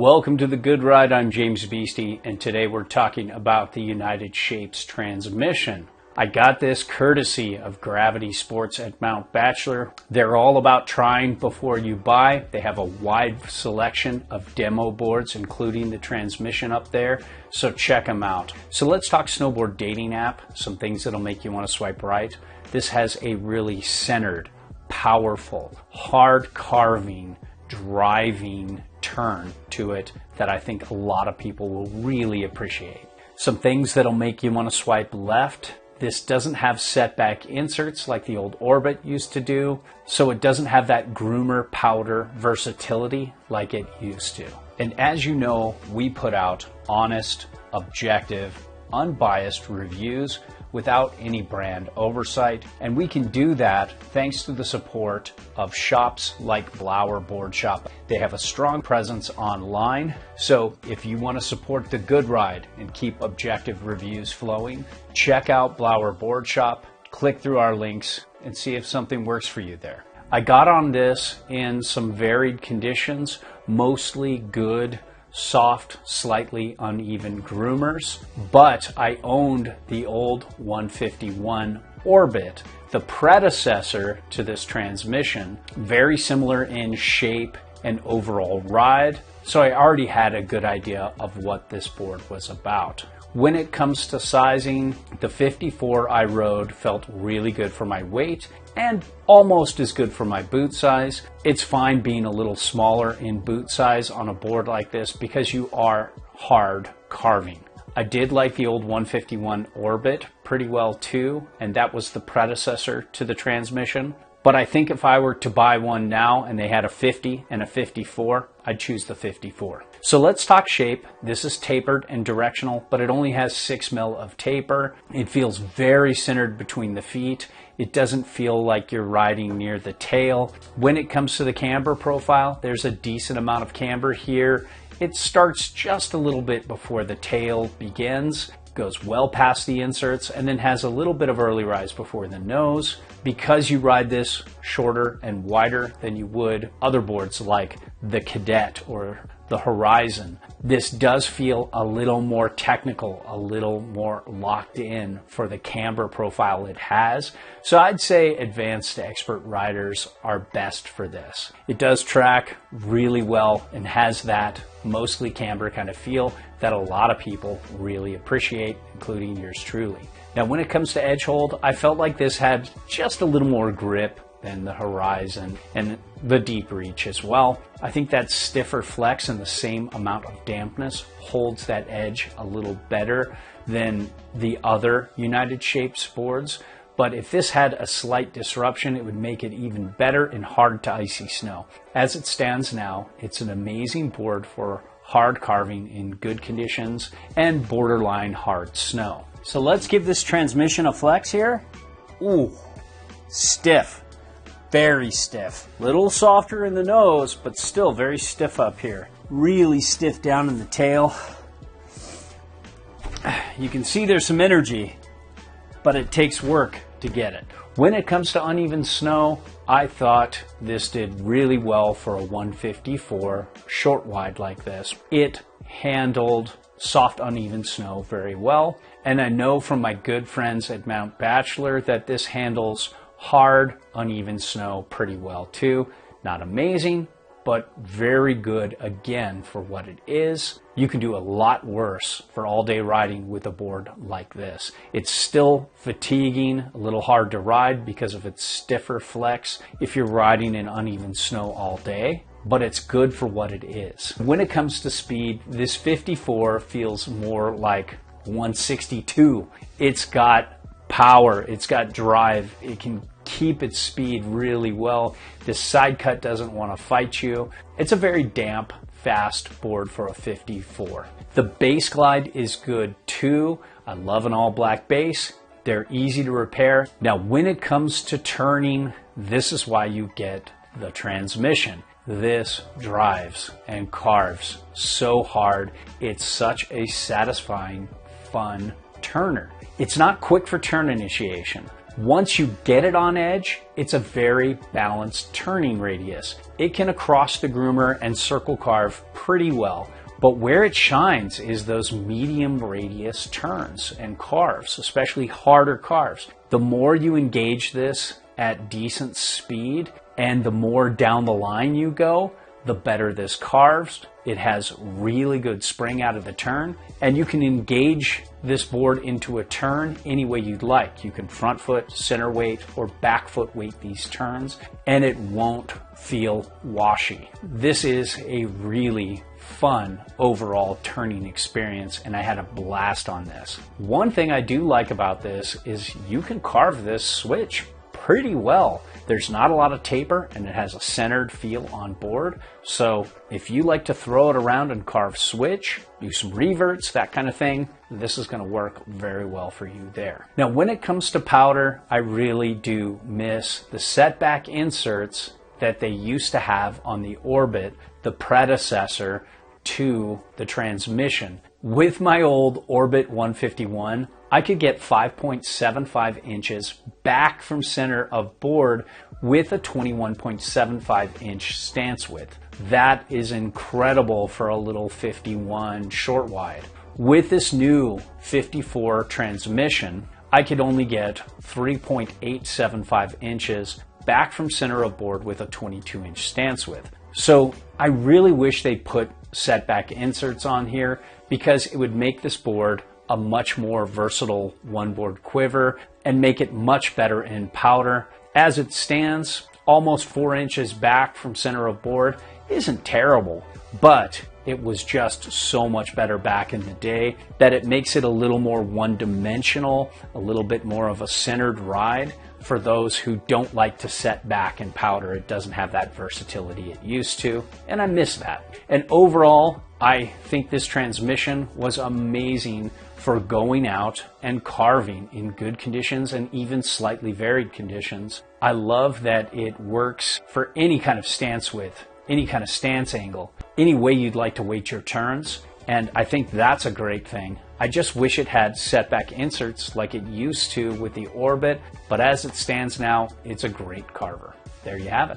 Welcome to the Good Ride. I'm James Beastie, and today we're talking about the United Shapes transmission. I got this courtesy of Gravity Sports at Mount Bachelor. They're all about trying before you buy. They have a wide selection of demo boards, including the transmission up there, so check them out. So let's talk Snowboard dating app, some things that'll make you want to swipe right. This has a really centered, powerful, hard carving, driving turn to it that I think a lot of people will really appreciate. Some things that'll make you want to swipe left. This doesn't have setback inserts like the old Orbit used to do, so it doesn't have that groomer powder versatility like it used to. And as you know, we put out honest, objective, unbiased reviews without any brand oversight, and we can do that thanks to the support of shops like Blauer Board Shop. They have a strong presence online, so if you want to support the Good Ride and keep objective reviews flowing, check out Blauer Board Shop, click through our links, and see if something works for you there. I got on this in some varied conditions, mostly good, soft, slightly uneven groomers, but I owned the old 151 Orbit, the predecessor to this transmission, very similar in shape and overall ride, so I already had a good idea of what this board was about. When it comes to sizing, the 54 I rode felt really good for my weight and almost as good for my boot size. It's fine being a little smaller in boot size on a board like this because you are hard carving. I did like the old 151 Orbit pretty well too, and that was the predecessor to the transmission. But I think if I were to buy one now and they had a 50 and a 54, I'd choose the 54. So let's talk shape. This is tapered and directional, but it only has 6 mil of taper. It feels very centered between the feet. It doesn't feel like you're riding near the tail. When it comes to the camber profile, there's a decent amount of camber here. It starts just a little bit before the tail begins, goes well past the inserts, and then has a little bit of early rise before the nose. Because you ride this shorter and wider than you would other boards like the Cadet or the Horizon, this does feel a little more technical, a little more locked in for the camber profile it has. So I'd say advanced to expert riders are best for this. It does track really well and has that mostly camber kind of feel that a lot of people really appreciate, including yours truly. Now, when it comes to edge hold, I felt like this had just a little more grip than the Horizon and the Deep Reach as well. I think that stiffer flex and the same amount of dampness holds that edge a little better than the other United Shapes boards. But if this had a slight disruption, it would make it even better in hard to icy snow. As it stands now, it's an amazing board for hard carving in good conditions and borderline hard snow. So let's give this transmission a flex here. Ooh, stiff, very stiff. Little softer in the nose, but still very stiff up here. Really stiff down in the tail. You can see there's some energy, but it takes work to get it. When it comes to uneven snow, I thought this did really well for a 154 short wide like this. It handled soft uneven snow very well, and I know from my good friends at Mount Bachelor that this handles hard uneven snow pretty well too. Not amazing, but very good again for what it is. You can do a lot worse for all-day riding with a board like this. It's still fatiguing, a little hard to ride because of its stiffer flex if you're riding in uneven snow all day, but it's good for what it is. When it comes to speed, this 54 feels more like 162. It's got power, it's got drive, it can keep its speed really well. This side cut doesn't want to fight you. It's a very damp, fast board for a 54. The base glide is good too. I love an all black base. They're easy to repair. Now, when it comes to turning, this is why you get the transmission. This drives and carves so hard. It's such a satisfying, fun turner. It's not quick for turn initiation, Once you get it on edge, it's a very balanced turning radius. It can across the groomer and circle carve pretty well. But where it shines is those medium radius turns and carves, especially harder carves. The more you engage this at decent speed and the more down the line you go, the better this carves. It has really good spring out of the turn, and you can engage this board into a turn any way you'd like. You can front foot, center weight, or back foot weight these turns, and it won't feel washy. This is a really fun overall turning experience, and I had a blast on this. One thing I do like about this is you can carve this switch pretty well. There's not a lot of taper, and it has a centered feel on board. So if you like to throw it around and carve switch, do some reverts, that kind of thing, this is going to work very well for you there. Now, when it comes to powder, I really do miss the setback inserts that they used to have on the Orbit, the predecessor to the transmission. With my old Orbit 151, I could get 5.75 inches back from center of board with a 21.75 inch stance width. That is incredible for a little 51 short wide. With this new 54 transmission, I could only get 3.875 inches back from center of board with a 22 inch stance width. So I really wish they put setback inserts on here, because it would make this board a much more versatile one board quiver and make it much better in powder. As it stands, almost 4 inches back from center of board isn't terrible, but it was just so much better back in the day that it makes it a little more one-dimensional, a little bit more of a centered ride for those who don't like to set back in powder. It doesn't have that versatility it used to, and I miss that. And overall, I think this transmission was amazing for going out and carving in good conditions and even slightly varied conditions. I love that it works for any kind of stance width, any kind of stance angle, any way you'd like to weight your turns, and I think that's a great thing. I just wish it had setback inserts like it used to with the Orbit, but as it stands now, it's a great carver. There you have it.